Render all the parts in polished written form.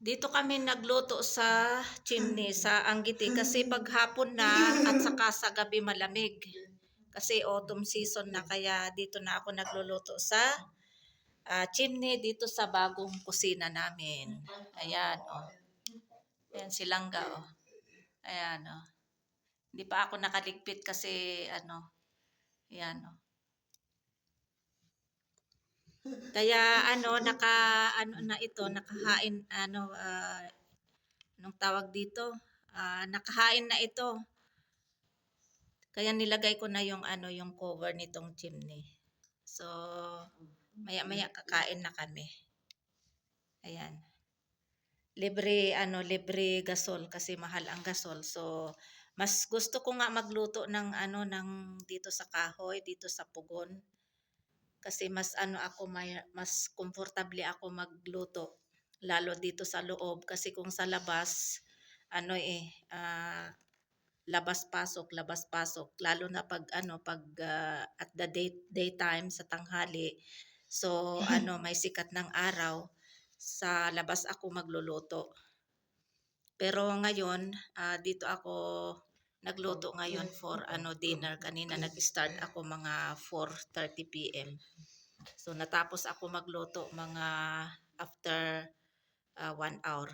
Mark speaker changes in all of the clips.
Speaker 1: Dito kami nagluto sa chimney, sa Anggiti. Kasi paghapon na at saka sa gabi malamig. Kasi autumn season na kaya dito na ako nagluluto sa chimney dito sa bagong kusina namin. Ayan, oh. Ayan silangga, oh. Ayan, oh. Hindi pa ako nakaligpit kasi ano, ayan, oh. Kaya ano ano na ito, nakahain anong tawag dito? Nakahain na ito. Kaya nilagay ko na yung yung cover nitong chimney. So maya-maya kakain na kami. Ayan. Libre gasol kasi mahal ang gasol. So mas gusto ko nga magluto ng ng dito sa kahoy, dito sa pugon. Kasi mas mas komportable ako magluto lalo dito sa loob kasi kung sa labas labas pasok lalo na pag at the daytime sa tanghali. So may sikat ng araw, sa labas ako magluluto. Pero ngayon dito ako nagluto ngayon for dinner. Kanina nag-start ako mga 4:30 PM. So natapos ako magluto mga after 1 hour.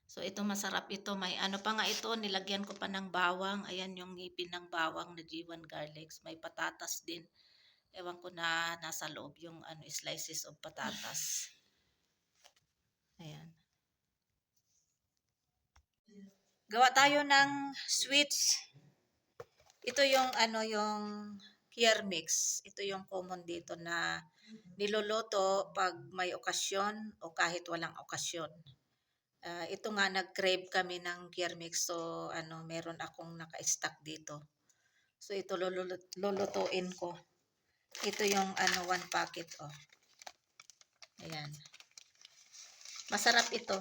Speaker 1: So ito masarap ito. May ano pa nga ito, nilagyan ko pa ng bawang. Ayan yung ngipin ng bawang na G1 garlics. May patatas din. Ewan ko na nasa loob yung slices of patatas. Ayan. Gawa tayo ng sweets. Ito yung yung Kier mix. Ito yung common dito na niloloto pag may okasyon o kahit walang okasyon. Ito nga nag-crave kami ng Kier mix. So meron akong naka-stock dito. So ito lulutuin ko. Ito yung 1 packet, oh. Ayan. Masarap ito.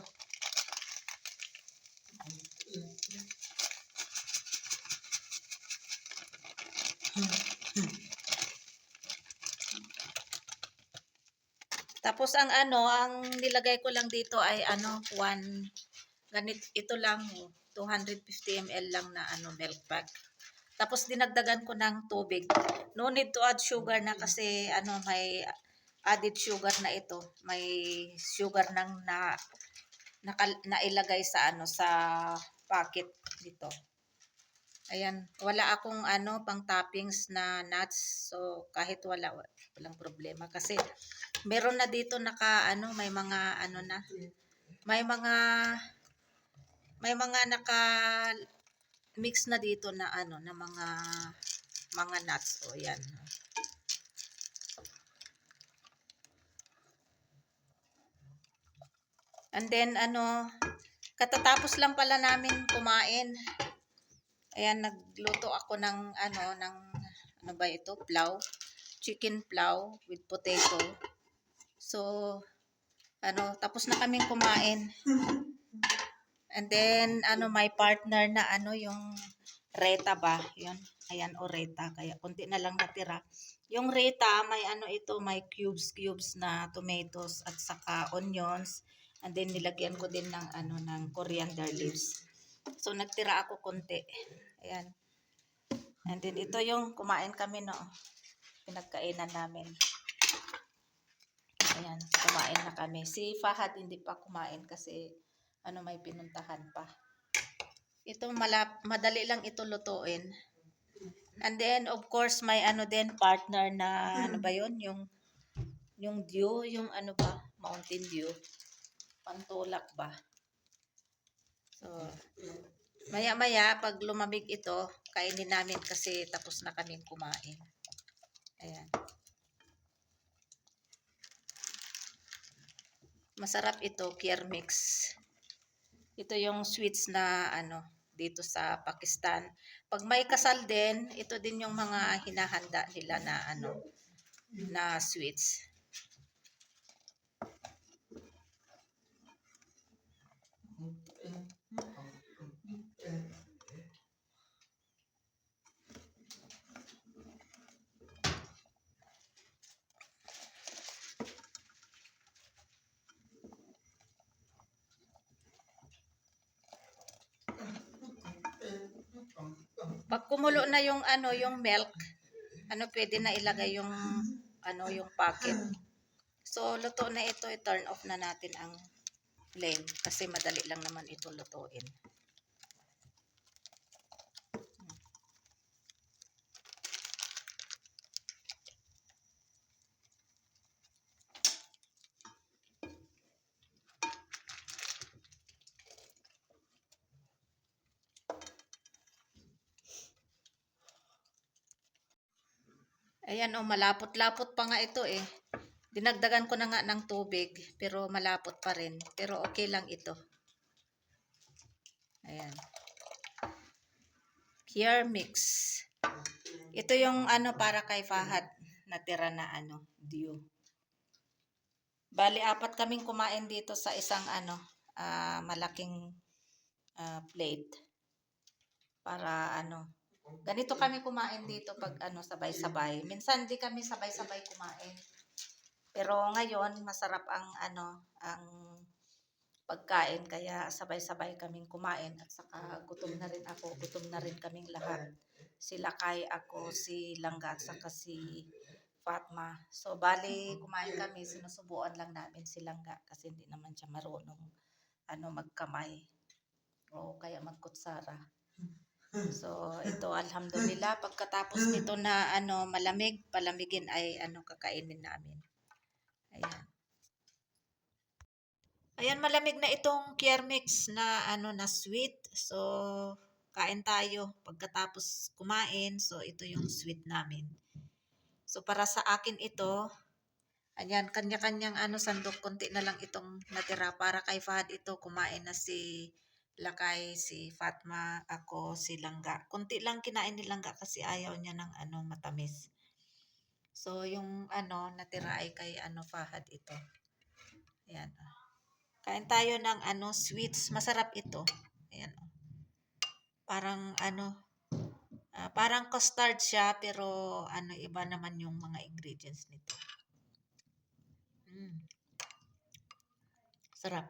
Speaker 1: Tapos ang nilagay ko lang dito ay ito lang 250 ml lang na milk pack. Tapos dinagdagan ko ng tubig. No need to add sugar na kasi may added sugar na ito. May sugar nang nailagay sa sa packet dito. Ayan, wala akong pang toppings na nuts. So kahit walang problema kasi meron na dito may mga naka mix na dito na na mga nuts, o yan. And then katatapos lang pala namin kumain. Ayan, nagluto ako ng ano ba ito? Plau. Chicken plau with potato. So tapos na kaming kumain. And then my partner na yung reta ba? 'Yun. Ayan, o reta. Kaya konti na lang natira. Yung reta may ito, may cubes na tomatoes at saka onions. And then nilagyan ko din ng ng coriander leaves. So nagtira ako konti. Ayan. And then ito yung kumain kami pinagkainan namin. Ayan, kumain na kami. Si Fahad hindi pa kumain kasi may pinuntahan pa. Ito madali lang ito lutuin. And then of course may din partner na ba 'yon, yung dew, yung ba, Mountain Dew. Pantulak ba? So maya-maya pag lumamig ito, kainin namin kasi tapos na kaming kumain. Ayan. Masarap ito, Kier mix. Ito yung sweets na dito sa Pakistan. Pag may kasal din, ito din yung mga hinahanda nila na na sweets. kumulo na yung ano, yung milk, pwede na ilagay yung yung packet. So luto na ito, i-turn off na natin ang flame kasi madali lang naman ito lutuin. Ayan malapot-lapot pa nga ito eh. Dinagdagan ko na nga ng tubig, pero malapot pa rin. Pero okay lang ito. Ayan. Here mix. Ito yung para kay Fahad natira na dew. Bali, 4 kaming kumain dito sa isang malaking plate. Para ganito kami kumain dito pag sabay-sabay. Minsan di kami sabay-sabay kumain. Pero ngayon masarap ang ang pagkain kaya sabay-sabay kaming kumain at saka gutom na rin ako, gutom na rin kaming lahat. Sila Kay, ako, si Langga at saka si Fatma. So bali kumain kami, sinusubuan lang namin si Langga kasi hindi naman siya marunong magkamay o kaya magkutsara. So ito alhamdulillah pagkatapos nito na malamig, palamigin ay kakainin namin. Ayan. Ayan, malamig na itong Kiermix na na sweet. So kain tayo pagkatapos kumain. So ito yung sweet namin. So para sa akin ito, ayan, kanya-kanyang sandok, konti na lang itong natira. Para kay Fahad ito, kumain na si Lakay, si Fatma, ako, si Langga. Konti lang kinain ni Langga kasi ayaw niya ng matamis. So yung natira ay kay Fahad ito. Ayan. Kain tayo ng sweets. Masarap ito. Ayan. Parang parang custard siya pero iba naman yung mga ingredients nito. Sarap.